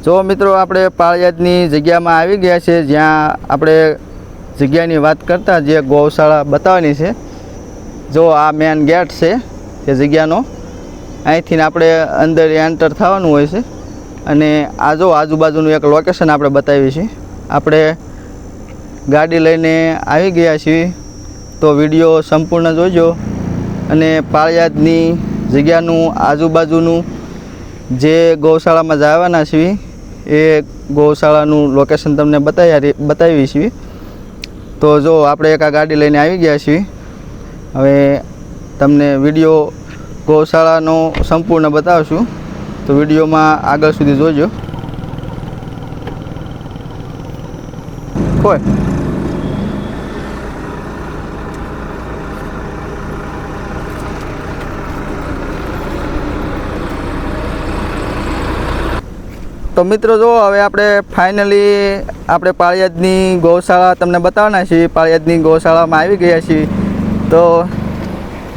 જો મિત્રો આપણે પાળિયાદની જગ્યામાં આવી ગયા છે, જ્યાં આપણે જગ્યાની વાત કરતા જે ગૌશાળા બતાવવાની છે। જો આ મેન ગેટ છે એ જગ્યાનો, અહીંથી આપણે અંદર એન્ટર થવાનું હોય છે અને આ જો આજુબાજુનું એક લોકેશન આપણે બતાવી છે। આપણે ગાડી લઈને આવી ગયા છીએ, તો વિડીયો સંપૂર્ણ જોજો અને પાળિયાદની જગ્યાનું આજુબાજુનું જે ગૌશાળામાં જવાના છીએ એ ગૌશાળાનું લોકેશન તમને બતાવી છીએ। તો જો આપણે એક આ ગાડી લઈને આવી ગયા છીએ। હવે તમને વિડીયો ગૌશાળાનો સંપૂર્ણ બતાવશું, તો વિડીયોમાં આગળ સુધી જોજો। કોઈ તો મિત્રો જો હવે આપણે ફાઇનલી આપણે પાળિયાદની ગૌશાળા તમને બતાવવાના છીએ। પાળિયાદની ગૌશાળામાં આવી ગયા છીએ। તો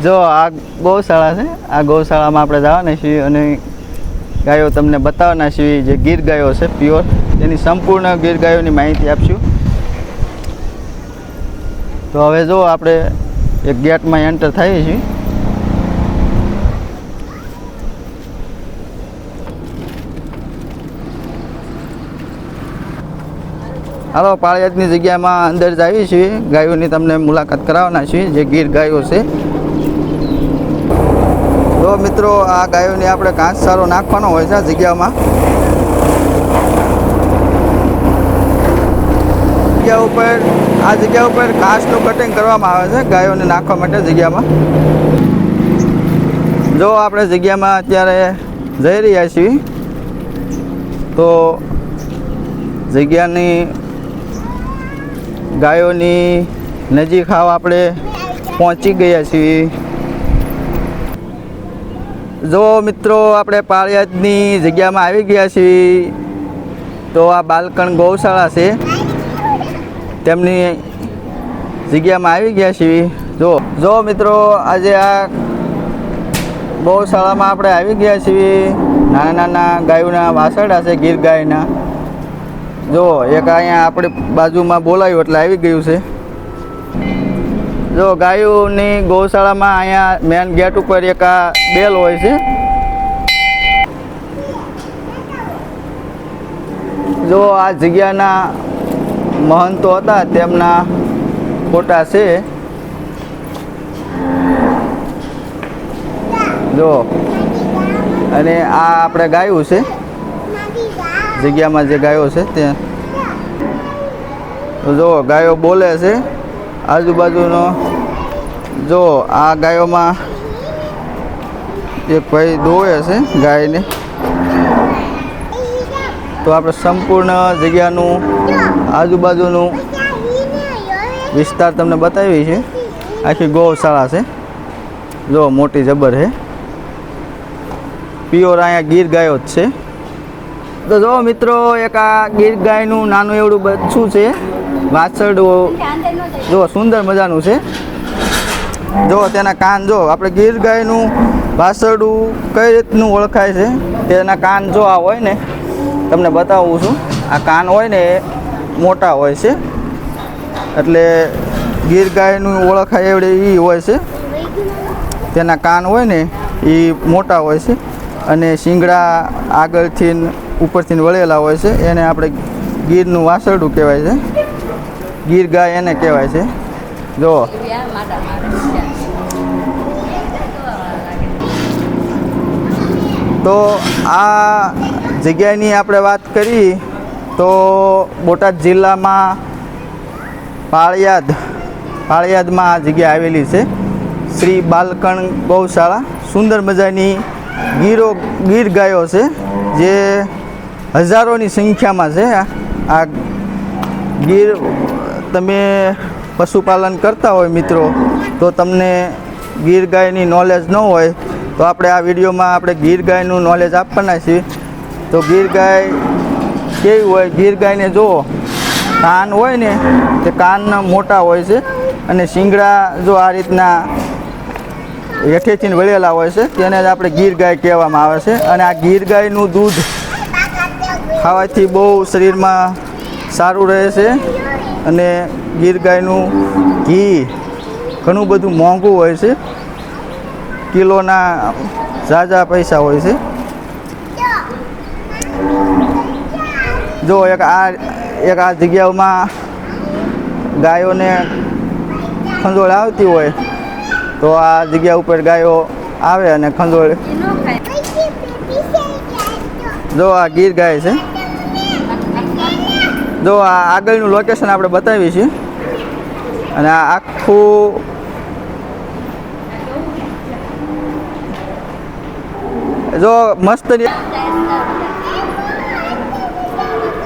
જો આ ગૌશાળા છે, આ ગૌશાળામાં આપણે જવાના છીએ અને ગાયો તમને બતાવવાના છીએ, જે ગીર ગાયો છે પ્યોર, એની સંપૂર્ણ ગીર ગાયોની માહિતી આપશું। તો હવે જો આપણે એક ગેટમાં એન્ટર થઈએ છીએ। હાલો પાળિયાદની જગ્યામાં અંદર જ આવી છીએ, ગાયોની તમને મુલાકાત કરાવવાના છીએ, જે ગીર ગાયો છે। તો મિત્રો આ ગાયોની આપણે ઘાસચારો નાખવાનો હોય છે આ જગ્યામાં। આ જગ્યા ઉપર ઘાસનું કટિંગ કરવામાં આવે છે ગાયોને નાખવા માટે જગ્યામાં। જો આપણે જગ્યામાં અત્યારે જઈ રહ્યા છીએ, તો જગ્યાની ગાયોની નજીક આપણે પહોંચી ગયા છીએ। જો મિત્રો આપણે પાળિયાદની જગ્યામાં આવી ગયા છીએ, તો આ બાલકણ ગૌશાળા છે, તેમની જગ્યામાં આવી ગયા છીએ। જો મિત્રો આજે આ ગૌશાળામાં આપણે આવી ગયા છીએ। નાના નાના ગાયોના વાસરડા છે, ગીર ગાયના। જો એક અહીંયા આપણી બાજુમાં બોલાવ્યું એટલે આવી ગયું છે। જો ગાયોની ગૌશાળામાં અહીંયા મેન ગેટ ઉપર એક આ બેલ હોય છે। જો આ જગ્યાના મહંતો હતા તેમના ફોટા છે। જો અને આ આપણે ગાયું છે, જગ્યામાં જે ગાયો છે તે। તો જો ગાયો બોલે છે આજુબાજુનો। જો આ ગાયોમાં એક ભાઈ દોવે છે ગાયને। તો આપણે સંપૂર્ણ જગ્યાનું આજુબાજુનું વિસ્તાર તમને બતાવી છે। આખી ગૌશાળા છે, જો મોટી જબર છે, પ્યોર અહીંયા ગીર ગાયો જ છે। તો જો મિત્રો એક આ ગીર ગાયનું નાનું એવડું બચ્ચું છે, વાછરડું, જો સુંદર મજાનું છે। જો તેના કાન, જો આપણે ગીર ગાયનું વાછરડું કઈ રીતનું ઓળખાય છે, તેના કાન જો આ હોય ને, તમને બતાવું છું। આ કાન હોય ને એ મોટા હોય છે, એટલે ગીર ગાયનું ઓળખાય એવડે એ હોય છે। તેના કાન હોય ને એ મોટા હોય છે અને શિંગડા આગળથી ઉપરથી વળેલા હોય છે, એને આપણે ગીરનું વાછરડું કહેવાય છે, ગીર ગાય એને કહેવાય છે। જો તો આ જગ્યાની આપણે વાત કરી તો બોટાદ જિલ્લામાં પાળિયાદમાં આ જગ્યા આવેલી છે, શ્રી બાલકણ ગૌશાળા। સુંદર મજાની ગીર ગાયો છે, જે હજારોની સંખ્યામાં છે। આ ગીર તમે પશુપાલન કરતા હોય મિત્રો, તો તમને ગીર ગાયની નોલેજ ન હોય, તો આપણે આ વિડીયોમાં આપણે ગીર ગાયનું નોલેજ આપવાના છીએ। તો ગીર ગાય કેવી હોય, ગીર ગાયને જુઓ, કાન હોય ને તે કાન મોટા હોય છે અને શિંગડા જો આ રીતના હેઠેથી વળેલા હોય છે, તેને જ આપણે ગીર ગાય કહેવામાં આવે છે। અને આ ગીર ગાયનું દૂધ ખાવાથી બહુ શરીરમાં સારું રહે છે અને ગીર ગાયનું ઘી ઘણું બધું મોંઘું હોય છે, કિલોના ઝાઝા પૈસા હોય છે. જો એક આ જગ્યાઓમાં ગાયોને ખંજોળ આવતી હોય તો આ જગ્યા ઉપર ગાયો આવે અને ખંજોળ. જો આ ગીર ગાય છે. જો આ આગળનું લોકેશન આપણે બતાવીએ છીએ અને આ આખું જો મસ્ત.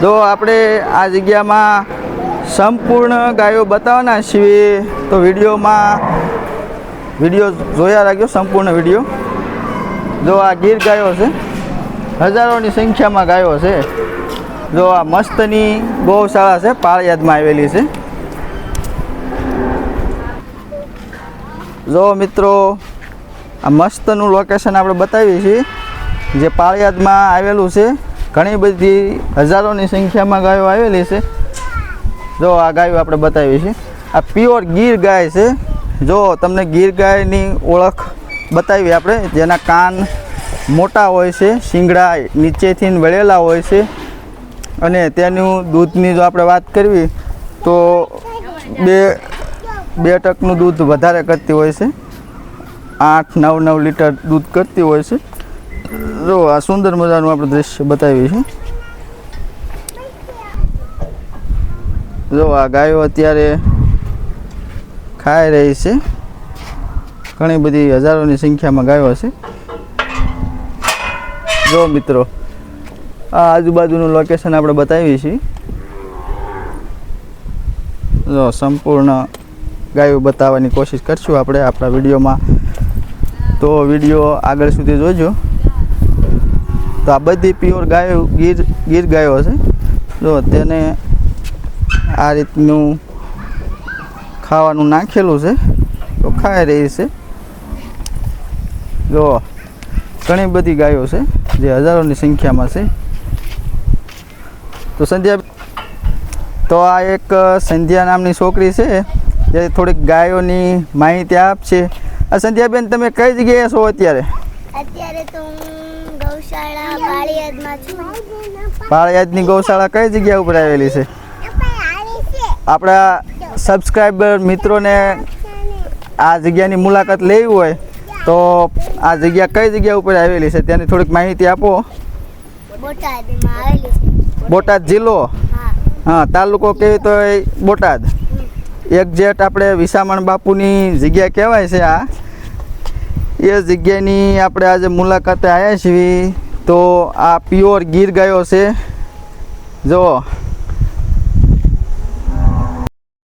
જો આપણે આ જગ્યામાં સંપૂર્ણ ગાયો બતાવવાના છીએ તો વિડીયો જોયા રાખજો, સંપૂર્ણ વિડીયો. જો આ ગીર ગાયો છે, હજારોની સંખ્યામાં ગાયો છે. જો આ મસ્તની ગૌશાળા છે, પાળિયાદમાં આવેલી છે. જો મિત્રો આ મસ્તનું લોકેશન આપણે બતાવીએ છીએ જે પાળિયાદમાં આવેલું છે. ઘણી બધી હજારોની સંખ્યામાં ગાયો આવેલી છે. જો આ ગાયો આપણે બતાવીએ છીએ. આ પ્યોર ગીર ગાય છે. જો તમને ગીર ગાયની ઓળખ બતાવી આપણે, જેના કાન મોટા હોય છે, શીંગડા નીચેથી વળેલા હોય છે અને તેનું દૂધની જો આપણે વાત કરવી તો 2% દૂધ વધારે કરતી હોય છે. 8-9 લીટર દૂધ કરતી હોય છે. જો આ સુંદર મજાનું આપણે દ્રશ્ય બતાવીએ છીએ. જો આ ગાયો અત્યારે ખાઈ રહી છે. ઘણી બધી હજારોની સંખ્યામાં ગાયો છે. જો મિત્રો આ આજુબાજુનું લોકેશન આપણે બતાવીએ છીએ. જો સંપૂર્ણ ગાયો બતાવવાની કોશિશ કરશું આપણે આપણા વિડીયોમાં, તો વિડીયો આગળ સુધી જોજો. તો આ બધી પ્યોર ગાયો ગીર ગાયો છે. જો તેને આ રીતનું ખાવાનું નાખેલું છે તો ખાઈ રહી છે. જો ઘણી બધી ગાયો છે જે હજારોની સંખ્યામાં છે. તો તો આ એક સંધ્યા નામની છોકરી છે જે થોડીક ગાયોની માહિતી આપશે. આ સંધ્યાબેન, તમે કઈ જગ્યાએ છો અત્યારે? અત્યારે તો હું ગૌશાળા પાળિયાદમાં છું. પાળિયાદની ગૌશાળા કઈ જગ્યા ઉપર આવેલી છે? આપણા સબસ્ક્રાઈબર મિત્રોને આ જગ્યાની મુલાકાત લેવી હોય તો આ જગ્યા કઈ જગ્યા ઉપર આવેલી છે તેની થોડીક માહિતી આપો. બોટાદમાં આવેલી છે. બોટાદ જિલ્લો? હા. તાલુકો કેવી તો બોટાદ. એક્ઝેક્ટ આપણે વિસામણ બાપુની જગ્યા કહેવાય છે આ. એ જગ્યાની આપણે આજે મુલાકાતે આવ્યા છીએ. તો આ પ્યોર ગીર ગાયો છે. જો